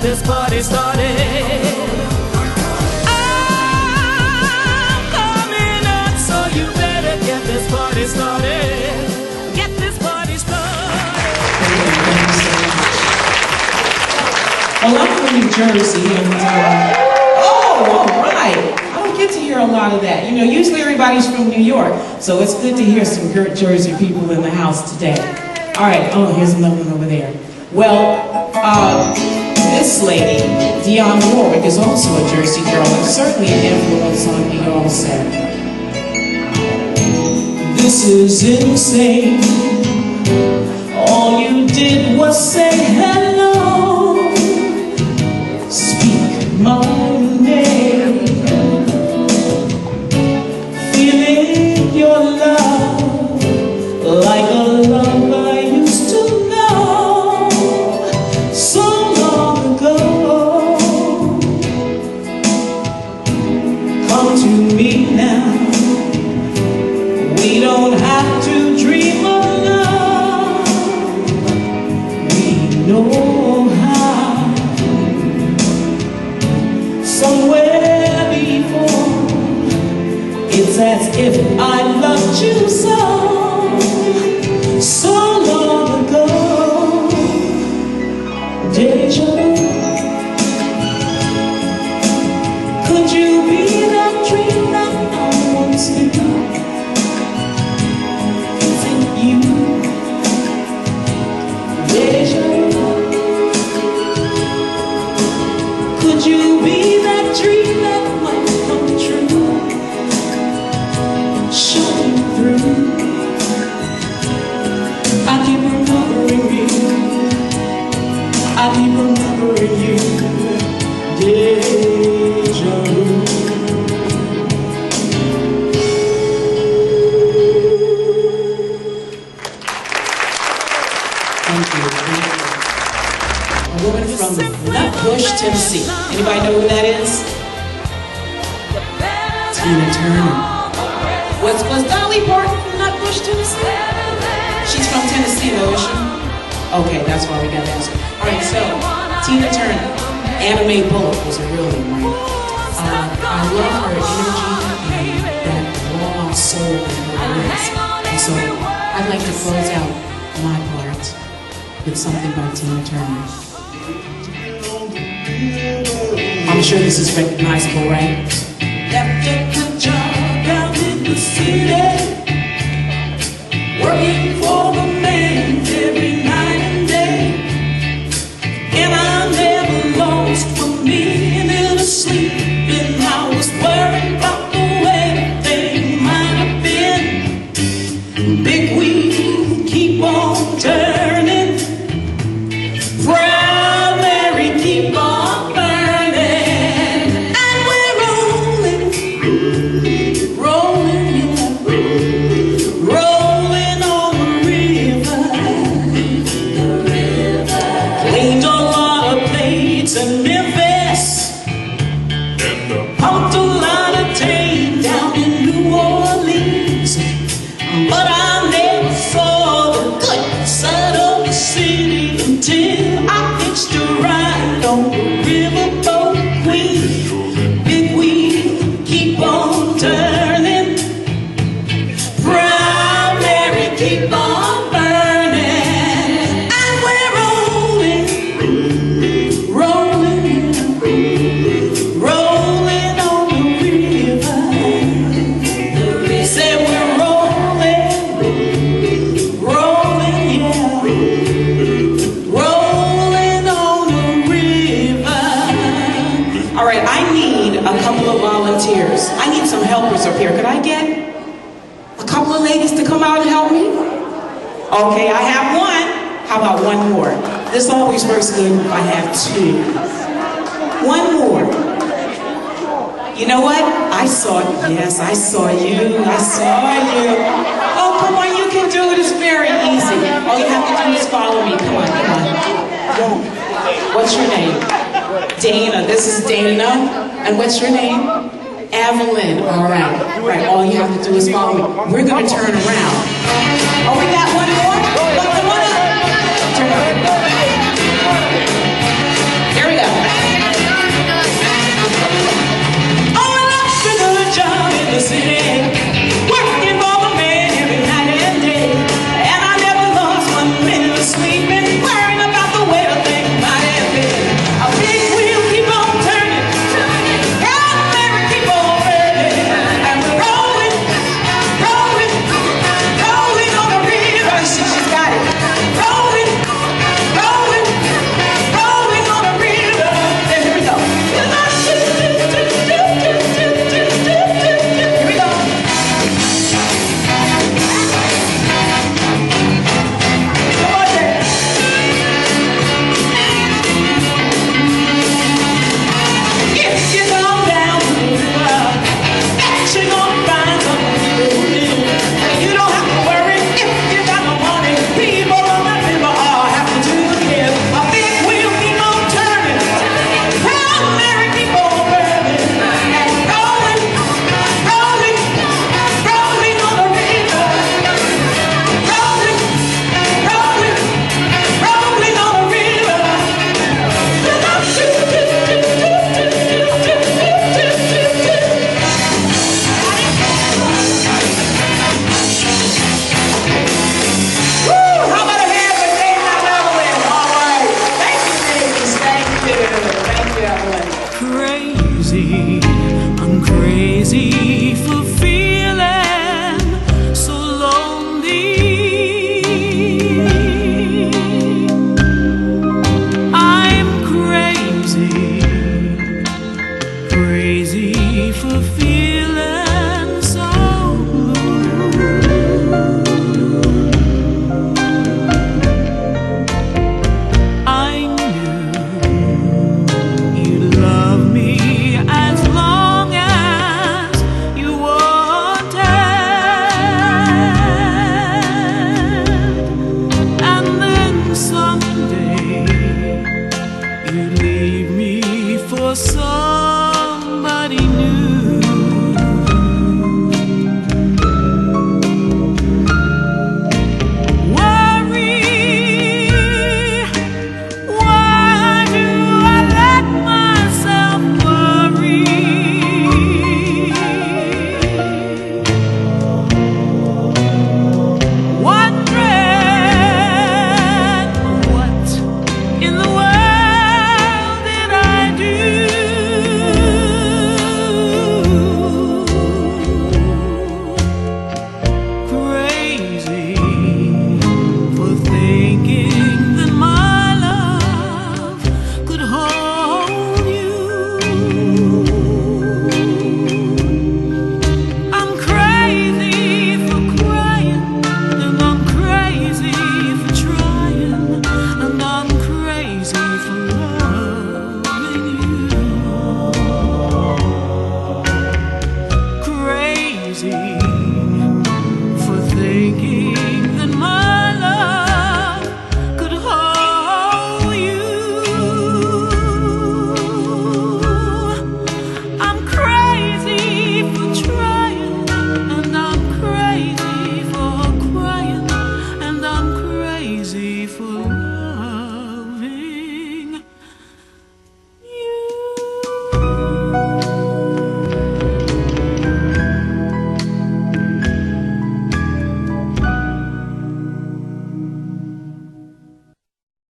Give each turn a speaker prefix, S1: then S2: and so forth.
S1: this party started. I'm coming up, so you better get this party started. Get this party started.
S2: Well, I'm from New Jersey, and all right. I don't get to hear a lot of that. You know, usually everybody's from New York, so it's good to hear some good Jersey people in the house today. All right. Oh, here's another one over there. Well, this lady, Dionne Warwick, is also a Jersey girl, and certainly an influence on me also. This is insane. All you did was say hello. Speak my name. Feeling your love like a love I used to know so long ago. Come to me now. We don't have to dream of love. We know how. Somewhere before, it's as if I loved you so long ago. Deja vu. Could you be that dream that I once knew? Is it you? Deja vu. Could you be that dream that might come true? Shine through. I keep remembering you. I keep remembering you. Deja vu. Thank you. A woman from Nutbush, Tennessee. Anybody know who that is? Tina Turner. Was Dolly Parton from Nutbush, Tennessee? She's from Tennessee, though, is she? Okay, that's why we got to ask her. All right, so Tina Turner, Anime Bullet was a real one, right? I love her energy and that raw soul in her voice. And so I'd like to close out my part with something by Tina Turner. I'm sure this is recognizable, right? Left a good job down in the city, working for the man every night and day, and I never lost 1 minute of sleep, and I was worried about the way things might have been. Big wheel keep on turning, proud Mary keep on burning, and we're rolling, rolling, yeah, rolling on the river. Cleaned a lot of plates in Memphis, pumped a lot of tame down in New Orleans, but I never saw the good side of the city until I hitched a ride on the riverboat Queen. Big wheel keep on turning, proud Mary keep on burning, and we're rolling, rolling, rolling on the river. Say we're rolling, rolling, yeah, rolling on the river. All right, I need a couple of volunteers. I need some helpers up here. Could I get a couple of ladies to come out and help me? Okay, I have one. How about one more? This always works good if I have two. One more. You know what? Yes, I saw you. I saw you. Oh, come on, you can do it. It's very easy. All you have to do is follow me. Come on, come on. What's your name? Dana. This is Dana. And what's your name? Evelyn. All right. Right. All you have to do is follow me. We're going to turn around. Oh, we got one more? One up. Turn around. Here we go.
S1: somebody new. Worry, why do I let myself worry? Wondering what in the world did I do? Crazy for thinking that my love could hold you. I'm crazy for crying, and I'm crazy for trying, and I'm crazy for loving you. Crazy for thinking that my love could hold you. I'm crazy for trying, and I'm crazy for crying, and I'm crazy for